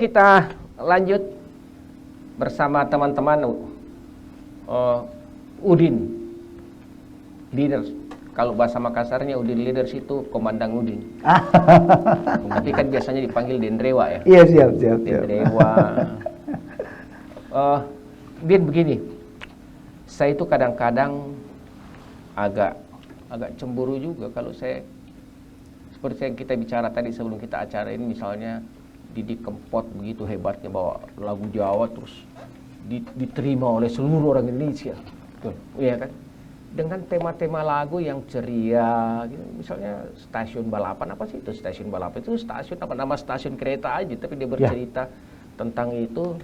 kita lanjut bersama teman-teman Udin Leaders. Kalau bahasa Makassarnya Udin Leaders itu Komandan Udin. Tapi kan biasanya dipanggil Dendrewa ya. Iya, siap. Dendrewa. Din, begini, saya itu kadang-kadang agak cemburu juga kalau saya seperti yang kita bicara tadi sebelum kita acara ini, misalnya Didi Kempot begitu hebatnya bawa lagu Jawa terus diterima oleh seluruh orang Indonesia. Betul. Iya kan? Dengan tema-tema lagu yang ceria gitu. Misalnya stasiun balapan, apa sih itu stasiun balapan? Itu stasiun apa, nama stasiun kereta aja, tapi dia bercerita tentang itu.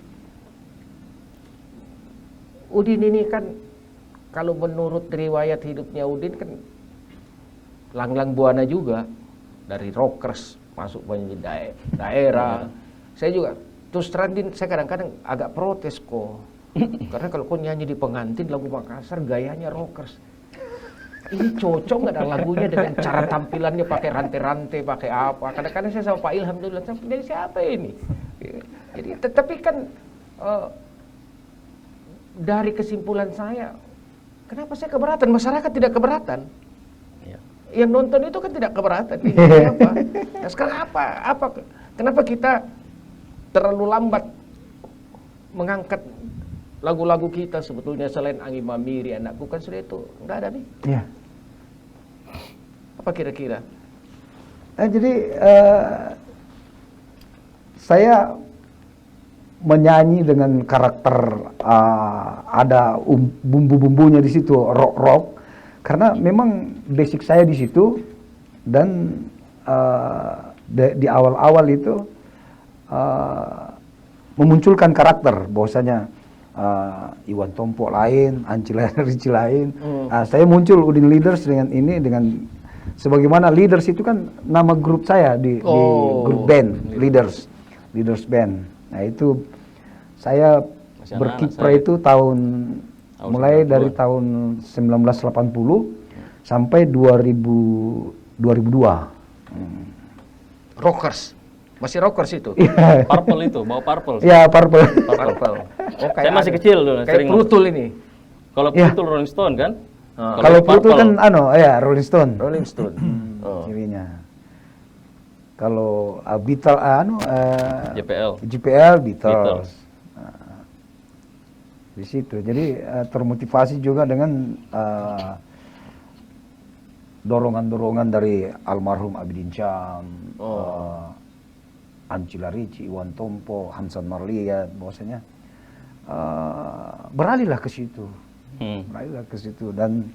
Udin ini kan kalau menurut riwayat hidupnya Udin kan Langlang Buana juga, dari rockers masuk banyak daerah. Saya juga terus terang Din, saya kadang-kadang agak protes kok. Karena kalau kau nyanyi di pengantin lagu Makassar gayanya rockers. Ini cocok nggak ada lagunya dengan cara tampilannya pakai rantai-rantai, pakai apa? Kadang-kadang saya sama Pak Ilham dulu, jadi siapa ini? Jadi tetapi kan dari kesimpulan saya, kenapa saya keberatan? Masyarakat tidak keberatan. Yang nonton itu kan tidak keberatan. Kenapa? Nah, sekarang apa? Kenapa kita terlalu lambat mengangkat lagu-lagu kita sebetulnya selain Angin Mamiri, Anakku kan sudah itu nggak ada nih. Iya. Apa kira-kira? Jadi saya menyanyi dengan karakter ada bumbu-bumbunya di situ, rock. Karena memang basic saya di situ, dan di awal-awal itu memunculkan karakter bahwasanya Iwan Tompo lain, Anci Rici lain. Saya muncul Udin Leaders dengan ini, dengan sebagaimana Leaders itu kan nama grup saya di grup band Leaders Band. Nah itu saya berkiprah itu mulai dari tahun 1980 sampai 2002. Rockers. Masih rockers itu? Purple itu, bawa purple. Iya, purple. Oh, saya masih kecil dulu. Kayak Plutul ini. Kalau Plutul Rolling Stone kan? Kalau Plutul kan Rolling Stone. Cirinya. Kalau Beatles JPL Beatles. Di situ. Jadi termotivasi juga dengan dorongan-dorongan dari almarhum Abidin Syam, Anci Rici, Iwan Tompo, Hansan Marlia, bahwasanya beralihlah ke situ. Dan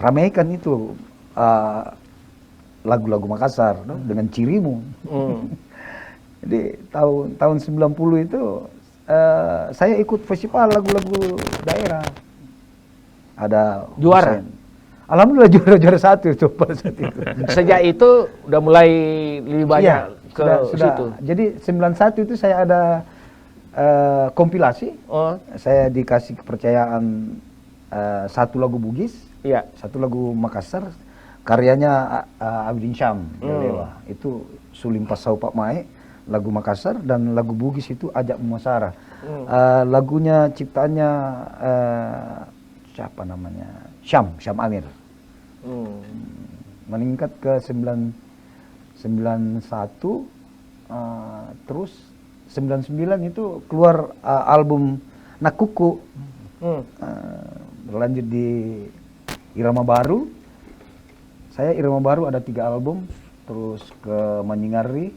ramaikan itu lagu-lagu Makassar dengan cirimu. Jadi tahun 90 itu saya ikut festival lagu-lagu daerah. Ada juara. Alhamdulillah juara satu itu pada saat itu. Sejak itu udah mulai lebih banyak ke situ. Jadi 91 itu saya ada kompilasi. Saya dikasih kepercayaan satu lagu Bugis, satu lagu Makassar, karyanya Abidin Syam. Itu Sulim Pasau Pak Mae, lagu Makassar, dan lagu Bugis itu Ajak Mumasara. Lagunya ciptaannya siapa namanya? Syam Amir. Meningkat ke 91, terus 99 itu keluar album Nakuku. Berlanjut di Irama Baru. Saya Irama Baru ada 3 album, terus ke Manyingari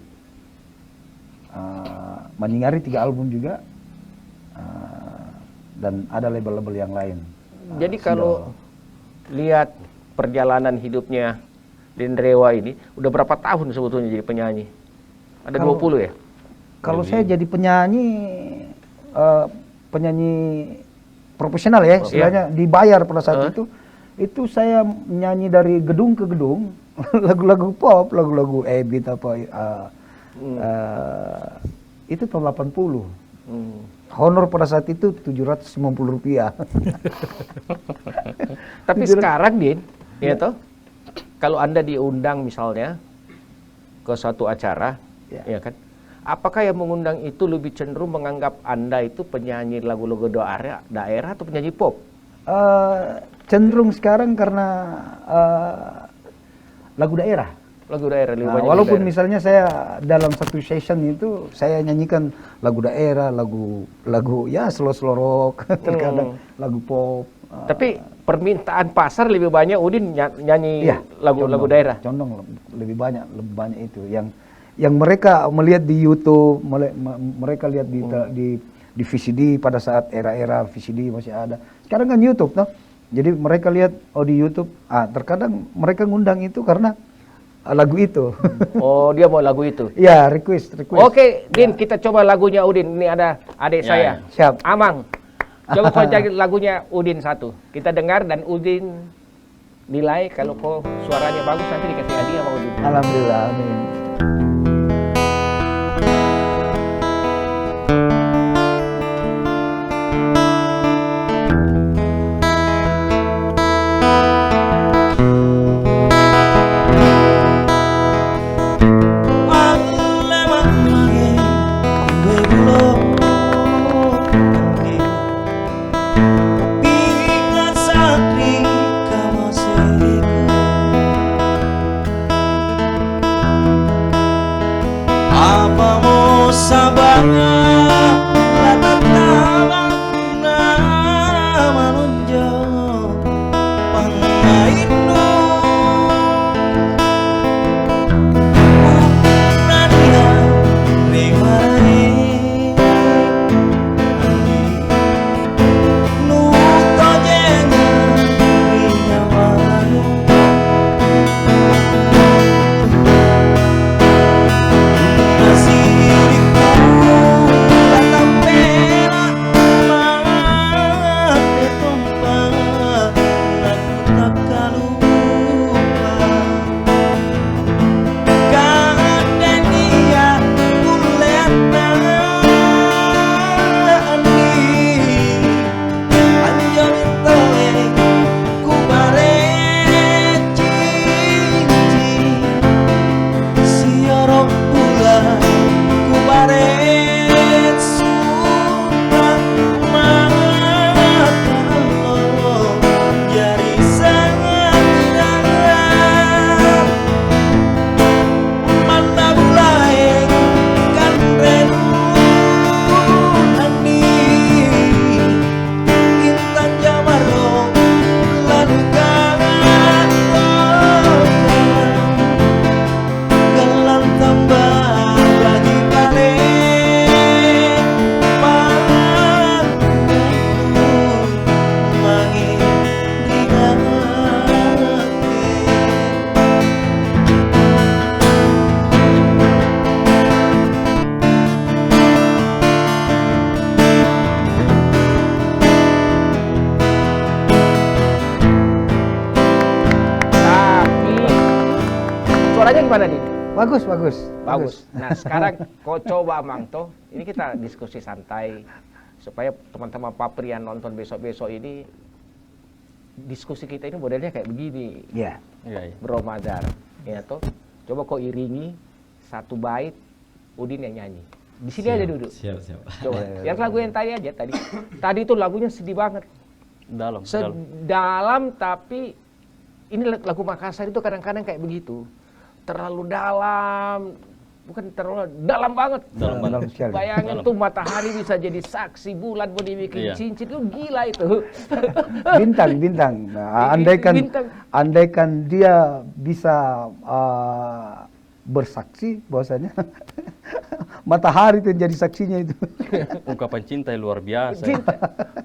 3 album juga, dan ada label-label yang lain. Jadi kalau lihat perjalanan hidupnya Dendrewa ini, udah berapa tahun sebetulnya jadi penyanyi? Ada 20 ya? Kalau saya jadi penyanyi profesional ya, istilahnya dibayar pada saat itu saya nyanyi dari gedung ke gedung, lagu-lagu pop, lagu-lagu beat itu tahun 80. Honor pada saat itu Rp750. Tapi sekarang Din, kalau Anda diundang misalnya ke suatu acara, ya kan, apakah yang mengundang itu lebih cenderung menganggap Anda itu penyanyi lagu-lagu daerah atau penyanyi pop? Cenderung sekarang karena lagu daerah. Lagu daerah lebih Nah, banyak walaupun daerah. misalnya saya dalam satu session itu saya nyanyikan lagu daerah, lagu ya slow rock, terkadang lagu pop. Tapi permintaan pasar lebih banyak Udin nyanyi Iya, lagu-lagu condong, daerah. Condong lebih banyak itu yang mereka melihat di YouTube, mereka lihat di VCD pada saat era-era VCD masih ada. Sekarang kan YouTube, no? Jadi mereka lihat di YouTube. Terkadang mereka ngundang itu karena lagu itu. Oh, dia mau lagu itu. Ya, request. Oke, Din, kita coba lagunya Udin. Ini ada adik saya. Siap. Amang. Coba kau cari lagunya Udin satu. Kita dengar dan Udin nilai. Kalau kau suaranya bagus nanti dikasih hadiah sama Udin. Alhamdulillah, amin. Suaranya gimana, Din? Bagus. Nah, sekarang kau coba, Mang toh. Ini kita diskusi santai supaya teman-teman Papri yang nonton besok-besok ini diskusi kita ini modelnya kayak begini. Iya. Bro Mazhar, ya toh. Coba kau iringi satu bait, Udin yang nyanyi. Di sini aja duduk. Siap. Coba. Yang lagu yang tadi aja tadi. Tadi itu lagunya sedih banget. Dalam. Dalam, tapi ini lagu Makassar itu kadang-kadang kayak begitu. Terlalu dalam, bukan terlalu dalam banget. Dalam sekali. Bayangin tuh matahari bisa jadi saksi, bulan mau dibikin Iya. cincin, itu gila itu. Bintang. Nah, Bintang. andaikan dia bisa bersaksi bahwasanya matahari itu yang jadi saksinya itu. Ungkapan cinta yang luar biasa. Cinta.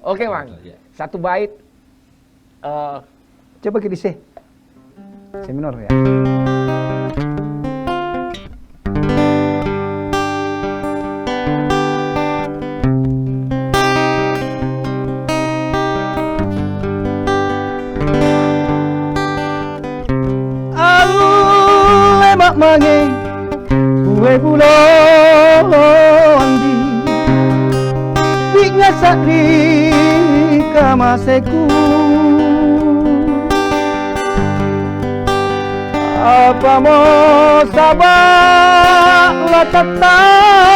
Oke, Mang. Satu bait. Coba kita C minor ya. Lemak mange kue bulan di Bingga sakri kamaseku apa mau sabar la tetap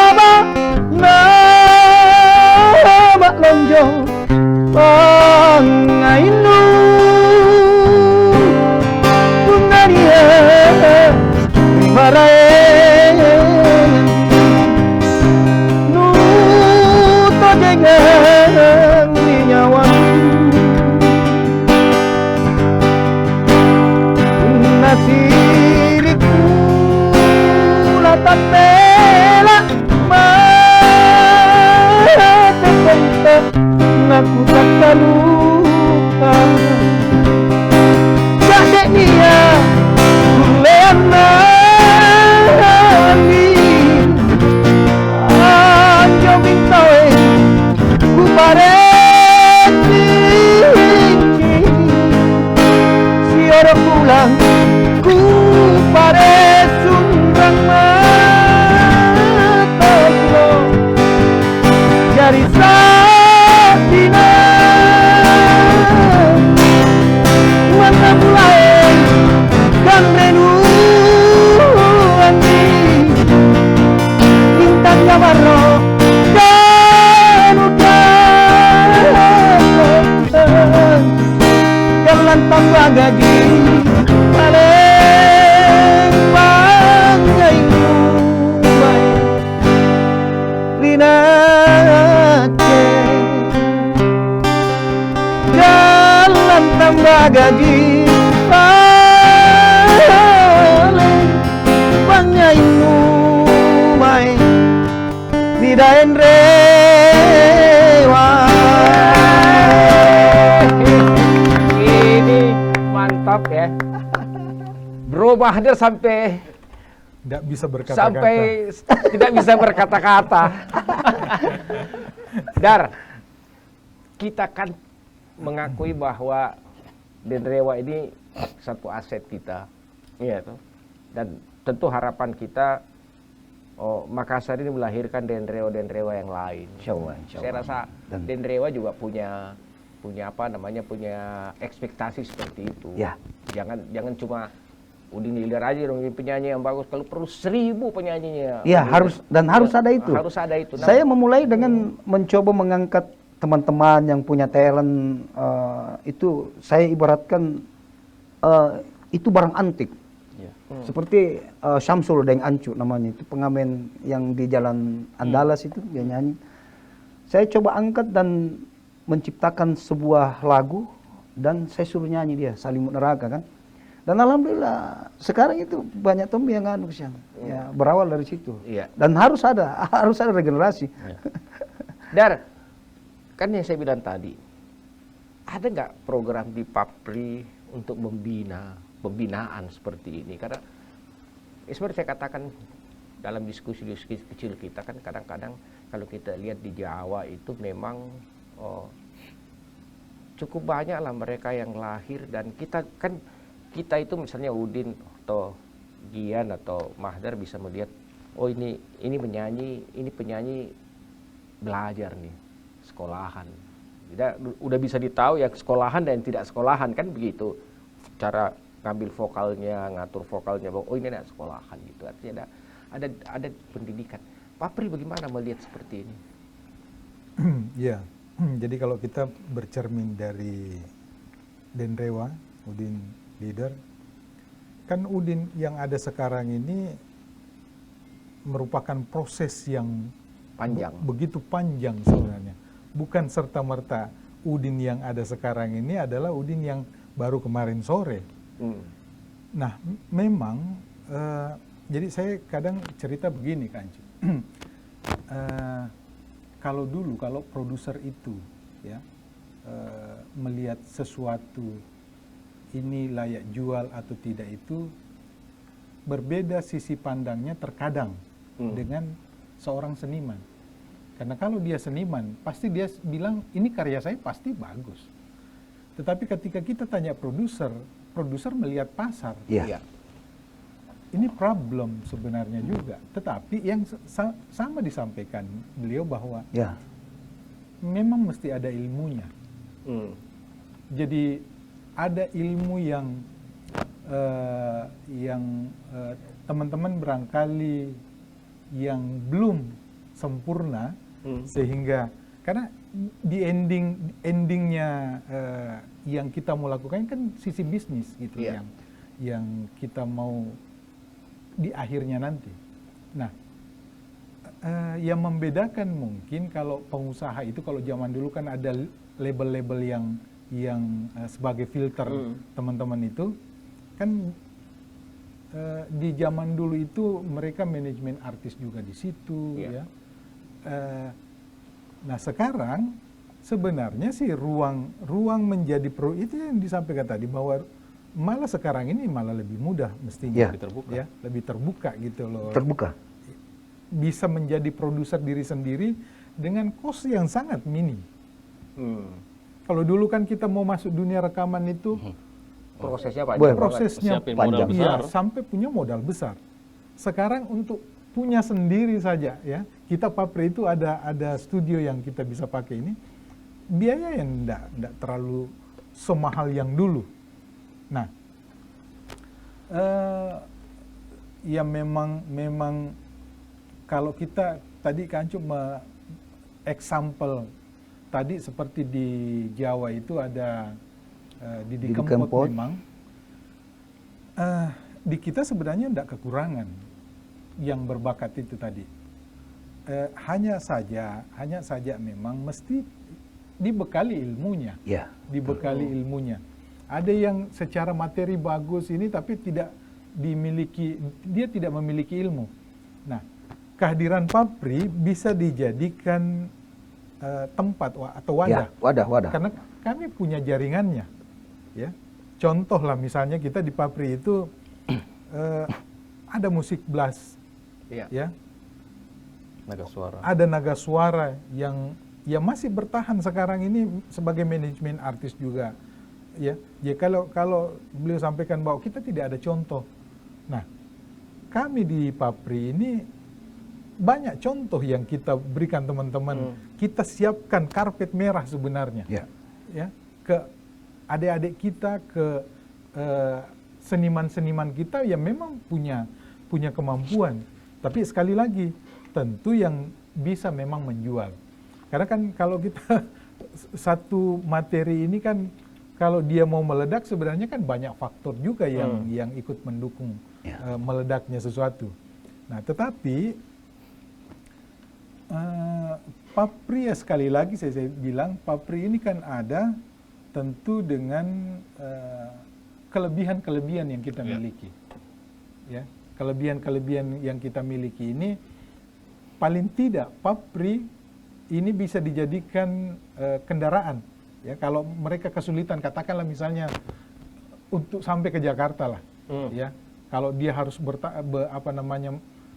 siriku latan bela mate konta ngaku tak terluka sadek dia kuleana anjo mintawe ku pareti si ora pulang ku pare sundrang mata lo jari satina mana mulai kan renuani bintangnya warna dan udah jalan tambah gaji paling bangaimu Rinate jalan tambah gaji paling bangaimu Nidaen rewa. Ini mantap ya. Berubah dia sampai Tidak bisa berkata-kata. sampai tidak bisa berkata-kata. Dar, kita kan mengakui bahwa Denrewa ini satu aset kita, iya tuh. Dan tentu harapan kita, Makassar ini melahirkan Denrewa yang lain. Insyaallah. Saya rasa Denrewa juga punya ekspektasi seperti itu. Ya. Jangan cuma Udin Leader aja dong penyanyi yang bagus, kalau perlu 1000 penyanyinya. Iya, harus ada itu. Harus ada itu. Saya memulai dengan mencoba mengangkat teman-teman yang punya talent, itu saya ibaratkan itu barang antik. Ya. Seperti Syamsul Deng Ancu namanya, itu pengamen yang di Jalan Andalas itu dia nyanyi. Saya coba angkat dan menciptakan sebuah lagu dan saya suruh nyanyi dia Salimut Neraka kan. Dan alhamdulillah sekarang itu banyak tom yang ya berawal dari situ. Iya. Dan harus ada regenerasi. Ya. Dar, kan yang saya bilang tadi, ada nggak program di Papri untuk pembinaan seperti ini? Karena seperti saya katakan dalam diskusi-diskusi kecil kita kan kadang-kadang kalau kita lihat di Jawa itu memang cukup banyak lah mereka yang lahir, dan kita itu misalnya Udin atau Gian atau Mahdar bisa melihat, oh ini penyanyi belajar nih, sekolahan. Udah bisa ditahu ya sekolahan dan tidak sekolahan kan begitu. Cara ngambil vokalnya, ngatur vokalnya, oh ini ada sekolahan gitu. Artinya ada pendidikan. Papri bagaimana melihat seperti ini? Ya, jadi kalau kita bercermin dari Denrewa, Udin Leader, kan Udin yang ada sekarang ini merupakan proses yang Panjang. begitu panjang sebenarnya. Bukan serta-merta Udin yang ada sekarang ini adalah Udin yang baru kemarin sore. Nah, memang jadi saya kadang cerita begini Kak Ancu. Kalau produser itu ya melihat sesuatu ini layak jual atau tidak, itu berbeda sisi pandangnya terkadang dengan seorang seniman. Karena kalau dia seniman, pasti dia bilang ini karya saya pasti bagus. Tetapi ketika kita tanya produser melihat pasar. Iya. Ini problem sebenarnya juga. Tetapi yang sama disampaikan beliau bahwa Ya. memang mesti ada ilmunya. Jadi ada ilmu yang teman-teman barangkali yang belum sempurna, sehingga karena di endingnya yang kita mau lakukan kan sisi bisnis gitu, yang kita mau di akhirnya nanti. Nah, yang membedakan mungkin kalau pengusaha itu, kalau zaman dulu kan ada label-label yang sebagai filter teman-teman itu kan di zaman dulu itu mereka manajemen artis juga di situ, Iya. ya. Nah sekarang sebenarnya sih ruang menjadi pro itu yang disampaikan tadi, bahwa malah sekarang ini malah lebih mudah mestinya, Iya. Lebih terbuka. ya, lebih terbuka gitu loh. Terbuka. Bisa menjadi produser diri sendiri dengan kos yang sangat mini. Kalau dulu kan kita mau masuk dunia rekaman itu Prosesnya Boleh, panjang banget. prosesnya Siapin modal panjang. besar. iya, sampai punya modal besar. Sekarang untuk punya sendiri saja, ya, kita Papri itu ada studio yang kita bisa pakai ini, biaya yang enggak terlalu semahal yang dulu. Nah, ya memang kalau kita tadi kan cuma example tadi seperti di Jawa itu ada Didi Didi Kempot Kempot. memang. Di kita sebenarnya tidak kekurangan yang berbakat itu tadi. Hanya saja memang mesti dibekali ilmunya. Ya. Dibekali ilmunya. Ada yang secara materi bagus ini tapi dia tidak memiliki ilmu. Nah, kehadiran Papri bisa dijadikan tempat atau wadah. Ya, wadah. Karena kami punya jaringannya, ya. Contoh lah misalnya kita di Papri itu ada musik blast, Iya. ya. Naga suara. Ada naga suara yang masih bertahan sekarang ini sebagai manajemen artis juga, ya. Ya kalau beliau sampaikan bahwa kita tidak ada contoh. Nah, kami di Papri ini banyak contoh yang kita berikan teman-teman. Kita siapkan karpet merah sebenarnya. Ya. Ya, ke adik-adik kita, ke seniman-seniman kita yang memang punya kemampuan. Tapi sekali lagi, tentu yang bisa memang menjual. Karena kan kalau kita satu materi ini kan kalau dia mau meledak sebenarnya kan banyak faktor juga yang ikut mendukung meledaknya sesuatu. Nah, tetapi Papri ya sekali lagi saya bilang Papri ini kan ada tentu dengan kelebihan-kelebihan yang kita miliki, ya, kelebihan-kelebihan yang kita miliki ini paling tidak Papri ini bisa dijadikan kendaraan, ya, kalau mereka kesulitan katakanlah misalnya untuk sampai ke Jakarta lah, ya, kalau dia harus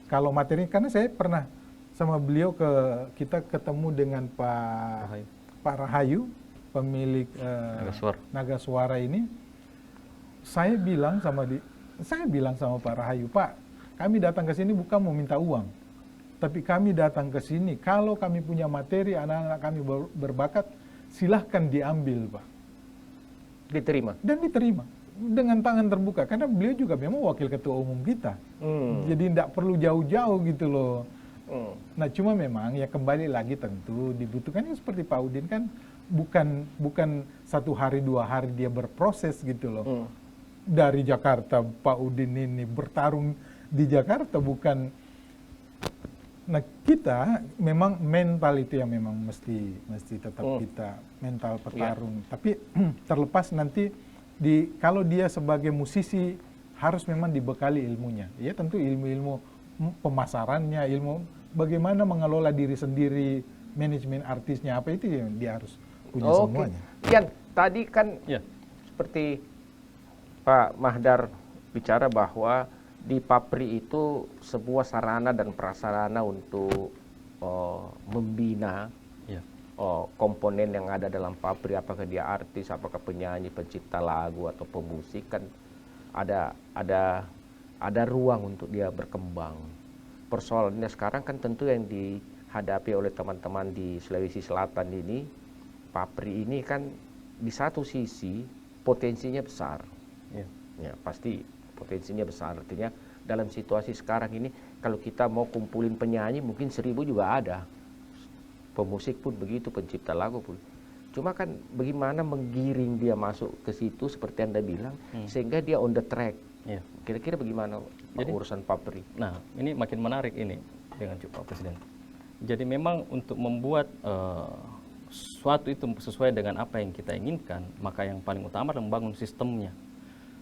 kalau materi, karena saya pernah sama beliau kita ketemu dengan Pak Rahayu, pemilik Naga Suara ini. Saya bilang sama Pak Rahayu, Pak, kami datang ke sini bukan mau minta uang, tapi kami datang ke sini kalau kami punya materi, anak-anak kami berbakat, silahkan diambil, Pak. Diterima. Dan diterima dengan tangan terbuka, karena beliau juga memang wakil ketua umum kita. Jadi tidak perlu jauh-jauh gitu loh. Nah, cuma memang ya kembali lagi tentu dibutuhkannya seperti Pak Udin kan bukan 1 hari 2 hari dia berproses gitu loh. Dari Jakarta Pak Udin ini bertarung di Jakarta bukan. Nah, kita memang mental itu yang memang mesti tetap kita mental petarung. Tapi terlepas nanti kalau dia sebagai musisi harus memang dibekali ilmunya. Ya tentu ilmu-ilmu pemasarannya, ilmu bagaimana mengelola diri sendiri, manajemen artisnya apa itu yang dia harus punya semuanya. Kian, tadi kan seperti Pak Mahdar bicara bahwa di Papri itu sebuah sarana dan prasarana untuk membina komponen yang ada dalam Papri, apakah dia artis, apakah penyanyi, pencipta lagu atau pemusik, kan ada ruang untuk dia berkembang. Persoalannya sekarang kan tentu yang dihadapi oleh teman-teman di Sulawesi Selatan ini, Papri ini kan di satu sisi potensinya besar, ya pasti potensinya besar. Artinya dalam situasi sekarang ini kalau kita mau kumpulin penyanyi mungkin 1000 juga ada, pemusik pun begitu, pencipta lagu pun. Cuma kan bagaimana menggiring dia masuk ke situ seperti Anda bilang sehingga dia on the track. Kira-kira bagaimana urusan Papri? Nah, ini makin menarik ini dengan Pak Presiden. Jadi memang untuk membuat sesuatu itu sesuai dengan apa yang kita inginkan, maka yang paling utama adalah membangun sistemnya.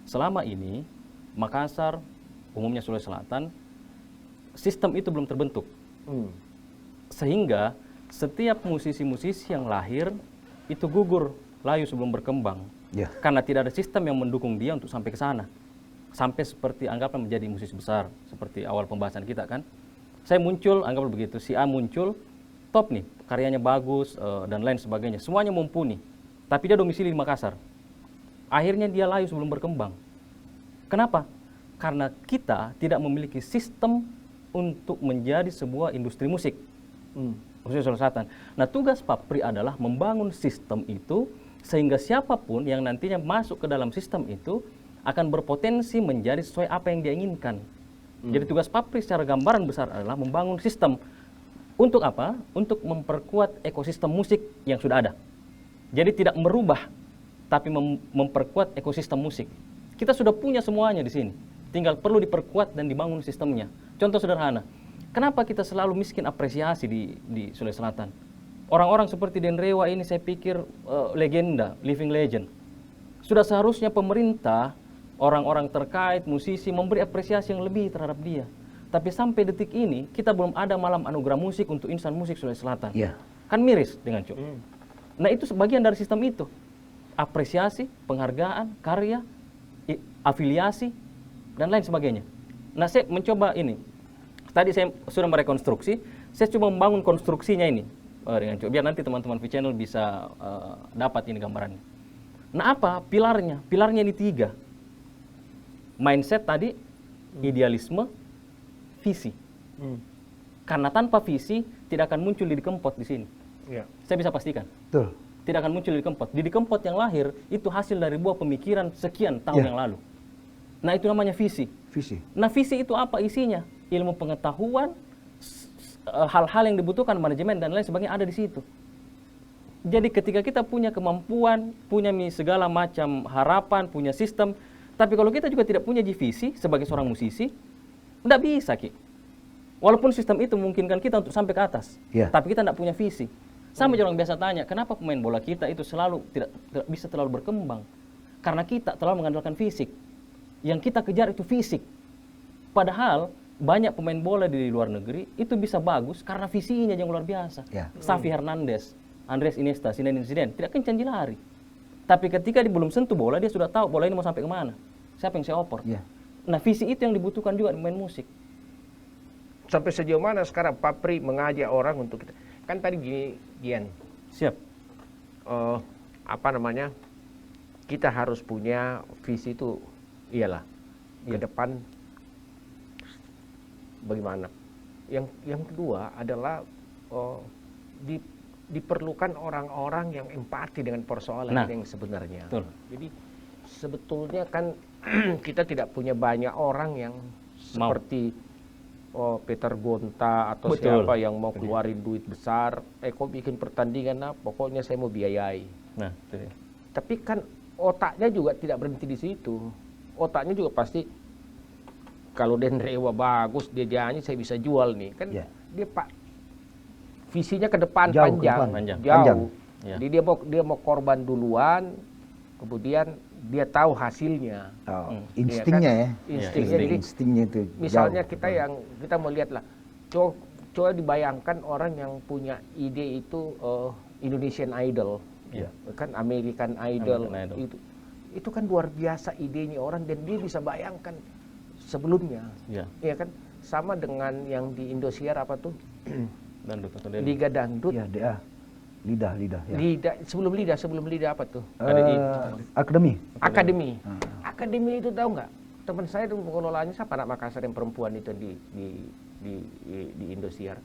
Selama ini Makassar umumnya Sulawesi Selatan, sistem itu belum terbentuk. Sehingga setiap musisi-musisi yang lahir itu gugur, layu sebelum berkembang. Ya. Karena tidak ada sistem yang mendukung dia untuk sampai ke sana. Sampai seperti anggaplah menjadi musisi besar, seperti awal pembahasan kita kan. Saya muncul, anggaplah begitu, si A muncul, top nih, karyanya bagus, dan lain sebagainya. Semuanya mumpuni. Tapi dia domisili di Makassar. Akhirnya dia layu sebelum berkembang. Kenapa? Karena kita tidak memiliki sistem untuk menjadi sebuah industri musik. Khususnya Sulawesi Selatan. Nah, tugas Papri adalah membangun sistem itu sehingga siapapun yang nantinya masuk ke dalam sistem itu akan berpotensi menjadi sesuai apa yang dia inginkan. Jadi tugas Papri secara gambaran besar adalah membangun sistem. Untuk apa? Untuk memperkuat ekosistem musik yang sudah ada. Jadi tidak merubah, tapi memperkuat ekosistem musik. Kita sudah punya semuanya di sini. Tinggal perlu diperkuat dan dibangun sistemnya. Contoh sederhana, kenapa kita selalu miskin apresiasi di Sulawesi Selatan? Orang-orang seperti Den Rewa ini saya pikir legenda, living legend. Sudah seharusnya pemerintah, orang-orang terkait, musisi memberi apresiasi yang lebih terhadap dia. Tapi sampai detik ini kita belum ada malam anugerah musik untuk insan musik Sulawesi Selatan. Ya. Kan miris dengan Cuk. Nah itu sebagian dari sistem itu. Apresiasi, penghargaan, karya, afiliasi, dan lain sebagainya. Nah saya mencoba ini. Tadi saya sudah merekonstruksi, saya coba membangun konstruksinya ini. Dengan Cuk. Biar nanti teman-teman V-Channel bisa dapat ini gambarannya. Nah apa pilarnya? Pilarnya ini 3. Mindset tadi, idealisme, visi. Karena tanpa visi tidak akan muncul Didi Kempot di sini. Ya. Saya bisa pastikan. Betul. Tidak akan muncul Didi Kempot. Didi Kempot yang lahir itu hasil dari buah pemikiran sekian tahun yang lalu. Nah itu namanya visi. Visi. Nah visi itu apa isinya? Ilmu pengetahuan, hal-hal yang dibutuhkan manajemen dan lain sebagainya ada di situ. Jadi ketika kita punya kemampuan, punya segala macam harapan, punya sistem, tapi kalau kita juga tidak punya visi sebagai seorang musisi, tidak bisa Ki. Walaupun sistem itu memungkinkan kita untuk sampai ke atas, tapi kita tidak punya visi. Sama orang biasa tanya, kenapa pemain bola kita itu selalu tidak bisa terlalu berkembang? Karena kita terlalu mengandalkan fisik. Yang kita kejar itu fisik. Padahal banyak pemain bola di luar negeri itu bisa bagus karena visinya yang luar biasa. Xavi Hernandez, Andres Iniesta, Zinedine Zidane tidak kencan di lari. Tapi ketika dia belum sentuh bola, dia sudah tahu bola ini mau sampai kemana. Siapa yang saya oper. Nah visi itu yang dibutuhkan juga di main musik. Sampai sejauh mana sekarang Papri mengajak orang untuk kita? Kan tadi gini, Gian. Siap. Apa namanya? Kita harus punya visi itu, iyalah ke depan bagaimana. Yang kedua adalah diperlukan orang-orang yang empati dengan persoalan yang sebenarnya. Betul. Jadi sebetulnya kan kita tidak punya banyak orang yang seperti Peter Gonta atau siapa yang mau keluarin duit besar, kok bikin pertandingan, pokoknya saya mau biayai. Nah, itu ya. Tapi kan otaknya juga tidak berhenti di situ. Otaknya juga pasti kalau Den Rewa bagus, dia nyanyi saya bisa jual nih. Kan dia visinya ke depan panjang. Jauh. Jadi dia mau korban duluan, kemudian dia tahu hasilnya. Instingnya ya. Instingnya itu. Misalnya kita mau lihat lah. Coba dibayangkan orang yang punya ide itu Indonesian Idol, kan American Idol. Itu kan luar biasa idenya orang dan dia bisa bayangkan sebelumnya. Ya kan sama dengan yang di Indosiar apa tuh? Dangdut atau Liga Dangdut. Lidah. Sebelum Lidah apa tuh? Akademi. Akademi itu tahu nggak? Teman saya itu pengelolanya siapa, anak Makassar yang perempuan itu di Indosiar.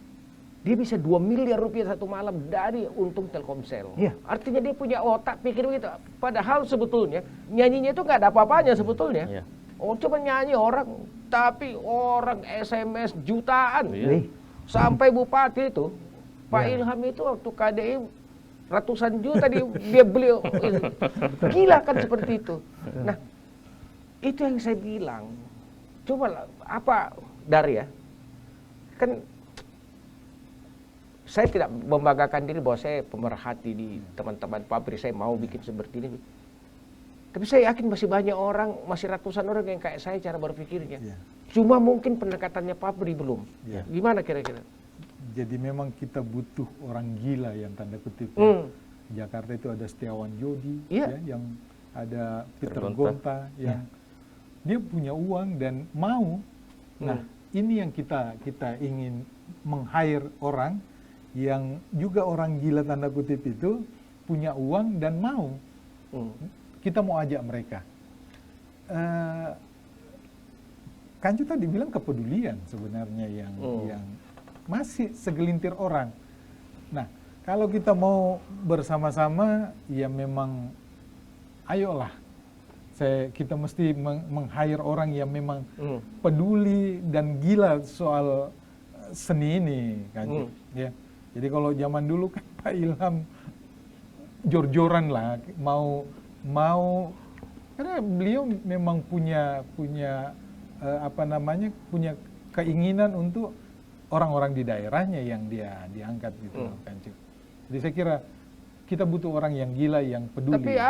Dia bisa 2 miliar rupiah satu malam dari untung Telkomsel. Artinya dia punya otak pikir begitu. Padahal sebetulnya nyanyinya itu nggak ada apa-apanya sebetulnya. Cuma nyanyi orang, tapi orang SMS jutaan. Sampai bupati itu Pak Ilham itu waktu KDI ratusan juta dia beli. Gila kan seperti itu. Nah, itu yang saya bilang. Coba apa Dari ya? Kan saya tidak membanggakan diri bahwa saya pemerhati di teman-teman pabrik, saya mau bikin seperti ini. Tapi saya yakin masih banyak orang, masih ratusan orang yang kayak saya cara berpikirnya. Cuma mungkin pendekatannya Papri belum. Ya. Gimana kira-kira? Jadi memang kita butuh orang gila yang tanda kutip. Jakarta itu ada Setiawan Jodi, Iya. ya, yang ada Peter Gonta. Gonta, yang dia punya uang dan mau. Nah, ini yang kita ingin meng-hire orang yang juga orang gila tanda kutip itu punya uang dan mau. Kita mau ajak mereka. Kancu tadi bilang kepedulian sebenarnya yang masih segelintir orang. Nah, kalau kita mau bersama-sama, ya memang ayolah. Kita mesti meng-hire orang yang memang peduli dan gila soal seni ini, Kancu. Ya. Jadi kalau zaman dulu kan Pak Ilham jor-joran lah, mau karena beliau memang punya punya keinginan untuk orang-orang di daerahnya yang dia diangkat gitu, Kancu. Jadi saya kira kita butuh orang yang gila, yang peduli. Tapi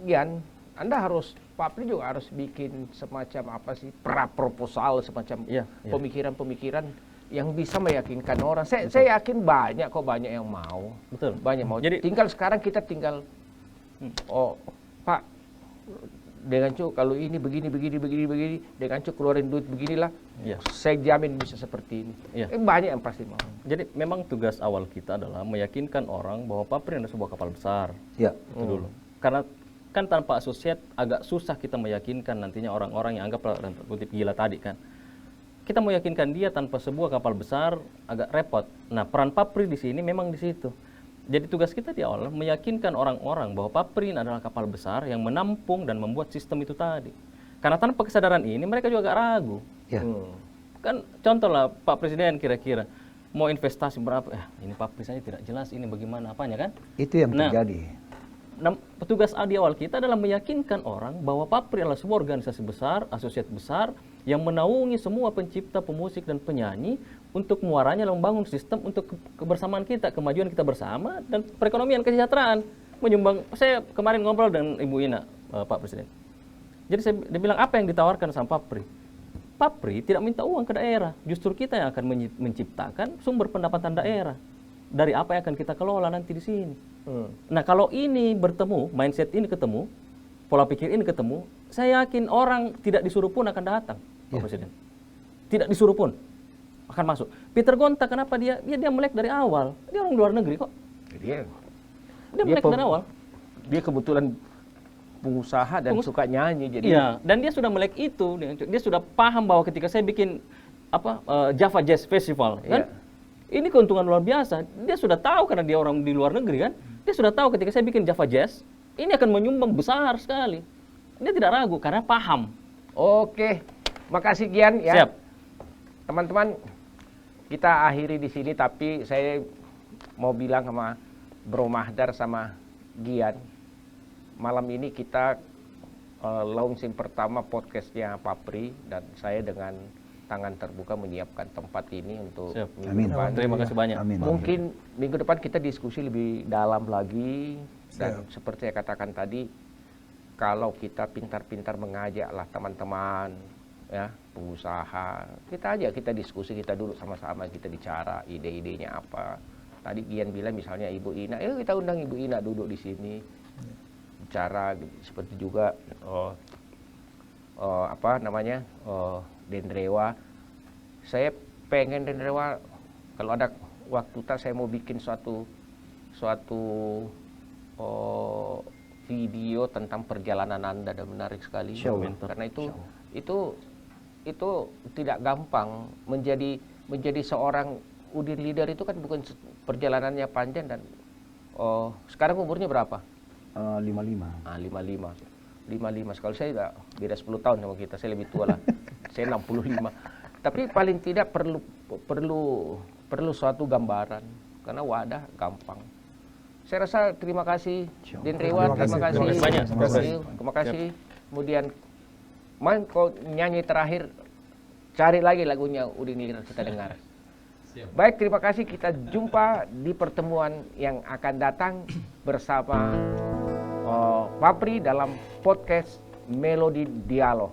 Gian, Anda Papri juga harus bikin semacam apa sih, proposal semacam pemikiran-pemikiran yang bisa meyakinkan orang. Saya yakin banyak yang mau. Betul. Banyak mau. Jadi tinggal sekarang kita oh Pak, dengan kalau ini begini, dengan keluarin duit beginilah, saya jamin bisa seperti ini. Banyak yang pasti mau. Jadi memang tugas awal kita adalah meyakinkan orang bahwa Papri adalah sebuah kapal besar. Ya. Itu dulu. Karena kan tanpa asosiat agak susah kita meyakinkan nantinya orang-orang yang anggap kutip gila tadi kan. Kita mau yakinkan dia tanpa sebuah kapal besar agak repot. Nah, peran Papri di sini memang di situ. Jadi tugas kita di awal meyakinkan orang-orang bahwa Papri adalah kapal besar yang menampung dan membuat sistem itu tadi. Karena tanpa kesadaran ini mereka juga agak ragu. Ya. Kan contoh lah Pak Presiden kira-kira mau investasi berapa? Ini Papri saja tidak jelas ini bagaimana apanya kan? Itu yang terjadi. Nah, petugas di awal kita adalah meyakinkan orang bahwa Papri adalah sebuah organisasi besar, asosiat besar yang menaungi semua pencipta, pemusik dan penyanyi untuk muaranya dalam membangun sistem untuk kebersamaan kita, kemajuan kita bersama dan perekonomian kesejahteraan. Menyumbang. Saya kemarin ngobrol dengan Ibu Ina, Pak Presiden. Jadi dia bilang apa yang ditawarkan sama Papri? Papri tidak minta uang ke daerah, justru kita yang akan menciptakan sumber pendapatan daerah dari apa yang akan kita kelola nanti di sini. Nah, kalau ini bertemu, mindset ini ketemu, pola pikir ini ketemu, saya yakin orang tidak disuruh pun akan datang, Pak Presiden. Tidak disuruh pun akan masuk. Peter Gonta kenapa dia melek dari awal? Dia orang luar negeri kok. Dia melek dari awal. Dia kebetulan pengusaha dan suka nyanyi, jadi. Iya, dan dia sudah melek itu. Dia sudah paham bahwa ketika saya bikin Java Jazz Festival, kan? Ini keuntungan luar biasa. Dia sudah tahu karena dia orang di luar negeri kan. Dia sudah tahu ketika saya bikin Java Jazz, ini akan menyumbang besar sekali. Dia tidak ragu karena paham. Oke, makasih Gian ya. Siap. Teman-teman, kita akhiri di sini, tapi saya mau bilang sama Bro Mahdar sama Gian, malam ini kita launching pertama podcastnya Papri, dan saya dengan tangan terbuka menyiapkan tempat ini untuk minggu depan. Terima kasih banyak. Amin. Mungkin minggu depan kita diskusi lebih dalam lagi, dan seperti saya katakan tadi, kalau kita pintar-pintar mengajaklah teman-teman, ya, pengusaha, kita diskusi, kita duduk sama-sama, kita bicara ide-idenya apa. Tadi Gian bilang misalnya Ibu Ina, kita undang Ibu Ina duduk di sini, bicara. Seperti juga Dendrewa. Saya pengen Dendrewa, kalau ada waktu saya mau bikin suatu video tentang perjalanan Anda, dan menarik sekali. Karena itu tidak gampang menjadi seorang Udin leader. Itu kan bukan perjalanannya panjang, dan sekarang umurnya berapa? 55. 55. Kalau saya udah beda 10 tahun sama kita, saya lebih tua lah. Saya 65. Tapi paling tidak perlu suatu gambaran, karena wadah gampang. Saya rasa terima kasih Dendrewa, terima kasih. Terima kasih. Kemudian main kau nyanyi terakhir, cari lagi lagunya Udin Leader kita dengar. Baik, terima kasih. Kita jumpa di pertemuan yang akan datang bersama Papri dalam podcast Melodi Dialog.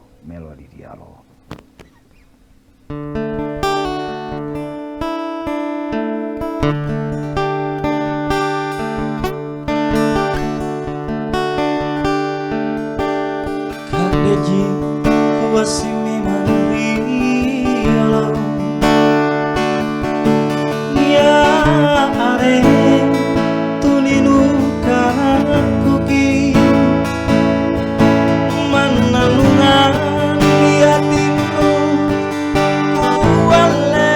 kuasimi mandriolo ya are tulinu kuki mananungan hatiku kuale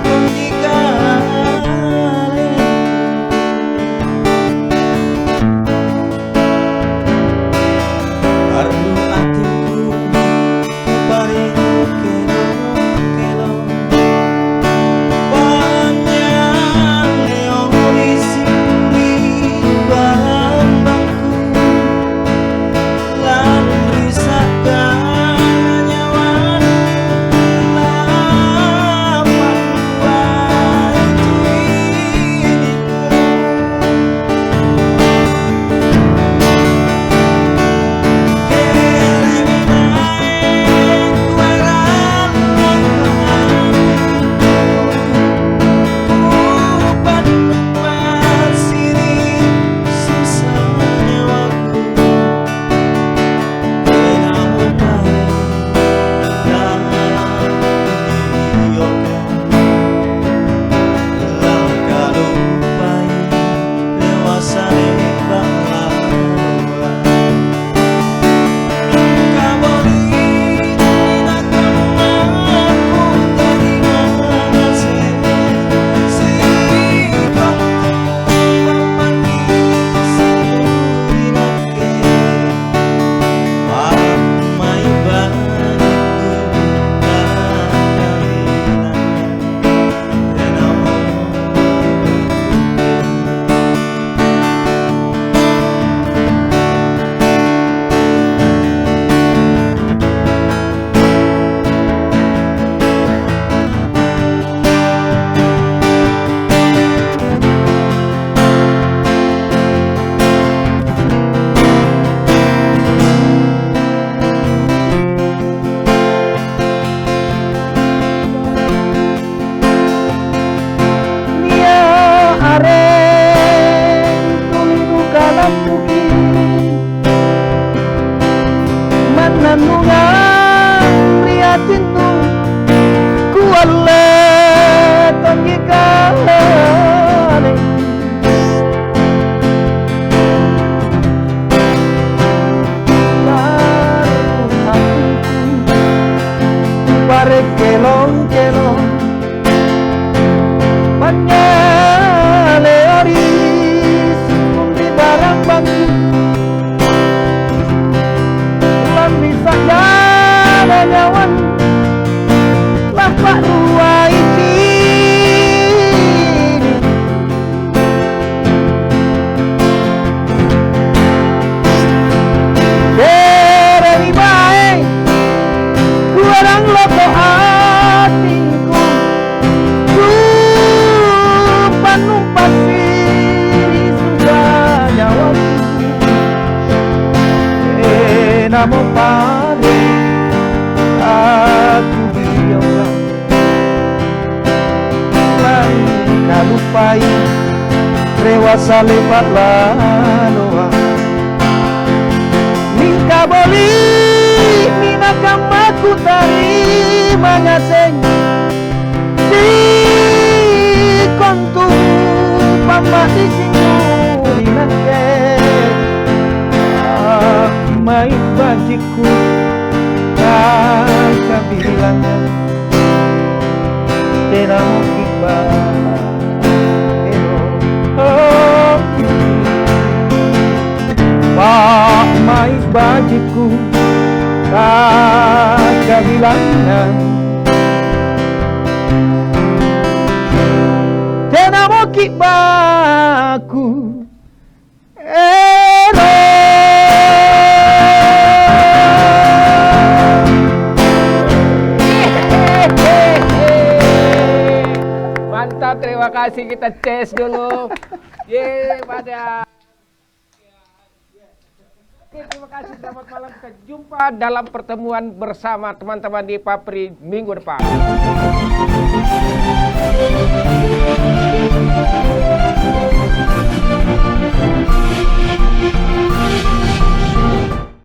kongikale ardu hatiku kupare kelo banyak leoni singri barang-barangku lan risahkan nyawan lapan Namo pare aku biarkan lan kalupai rewasa lepat lanoa mingka boli minakam aku terima ngaseng si kontu pamati singuri nangke mai bajiku tak bilang terang iba oh pak mai bajiku tak bilang terang ibaku Mantap, terima kasih. Kita tes dulu. Pada. Oke, terima kasih. Selamat malam. Kita jumpa dalam pertemuan bersama teman-teman di Papri minggu depan.